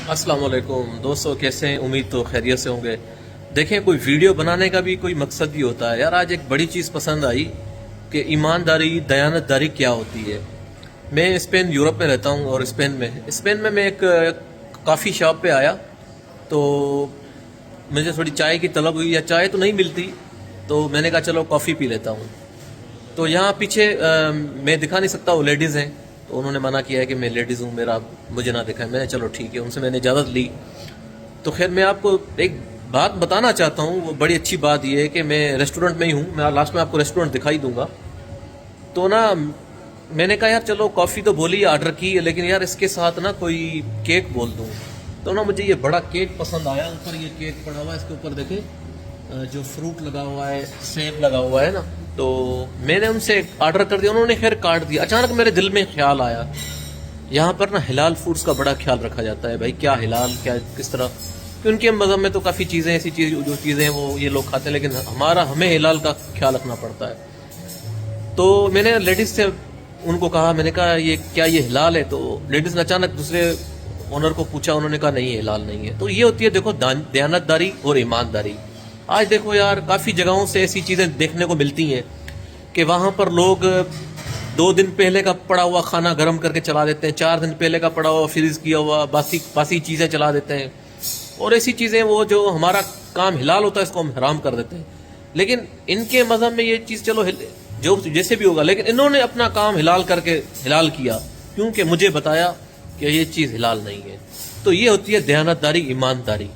السلام علیکم دوستو، کیسے ہیں؟ امید تو خیریت سے ہوں گے۔ دیکھیں، کوئی ویڈیو بنانے کا بھی کوئی مقصد بھی ہوتا ہے یار۔ آج ایک بڑی چیز پسند آئی کہ ایمانداری، دیانت داری کیا ہوتی ہے۔ میں اسپین، یورپ میں رہتا ہوں، اور اسپین میں ایک کافی شاپ پہ آیا تو مجھے تھوڑی چائے کی طلب ہوئی، یا چائے تو نہیں ملتی، تو میں نے کہا چلو کافی پی لیتا ہوں۔ تو یہاں پیچھے میں دکھا نہیں سکتا، وہ لیڈیز ہیں، تو انہوں نے منع کیا ہے کہ میں لیڈیز ہوں، مجھے نہ دکھائیں۔ میں نے چلو ٹھیک ہے، ان سے میں نے اجازت لی۔ تو خیر، میں آپ کو ایک بات بتانا چاہتا ہوں، وہ بڑی اچھی بات یہ ہے کہ میں ریسٹورنٹ میں ہی ہوں، میں لاسٹ میں آپ کو ریسٹورنٹ دکھائی دوں گا۔ تو نا میں نے کہا یار چلو کافی تو بولی، آرڈر کی، لیکن یار اس کے ساتھ نا کوئی کیک بول دوں۔ تو نا مجھے یہ بڑا کیک پسند آیا۔ اوپر یہ کیک پڑا ہوا ہے، اس کے اوپر دیکھیں جو فروٹ لگا ہوا ہے، سیب لگا ہوا ہے نا۔ تو میں نے ان سے آرڈر کر دیا، انہوں نے خیر کاٹ دیا۔ اچانک میرے دل میں خیال آیا، یہاں پر نا حلال فوڈز کا بڑا خیال رکھا جاتا ہے۔ بھائی کیا حلال، کیا کس طرح، کہ ان کے مذہب میں تو کافی چیزیں ایسی جو چیزیں وہ یہ لوگ کھاتے ہیں، لیکن ہمیں حلال کا خیال رکھنا پڑتا ہے۔ تو میں نے لیڈیز سے ان کو کہا، میں نے کہا یہ حلال ہے؟ تو لیڈیز نے اچانک دوسرے اونر کو پوچھا، انہوں نے کہا نہیں، حلال نہیں ہے۔ تو یہ ہوتی ہے دیکھو دیانت داری اور ایمانداری۔ آج دیکھو یار، کافی جگہوں سے ایسی چیزیں دیکھنے کو ملتی ہیں کہ وہاں پر لوگ 2 دن پہلے کا پڑا ہوا کھانا گرم کر کے چلا دیتے ہیں، 4 دن پہلے کا پڑا ہوا فریز کیا ہوا باسی چیزیں چلا دیتے ہیں، اور ایسی چیزیں وہ جو ہمارا کام حلال ہوتا ہے اس کو ہم حرام کر دیتے ہیں۔ لیکن ان کے مذہب میں یہ چیز چلو جو جیسے بھی ہوگا، لیکن انہوں نے اپنا کام حلال کر کے حلال کیا، کیونکہ مجھے بتایا کہ یہ چیز حلال نہیں ہے۔ تو یہ ہوتی ہے دیانت داری، ایمانداری۔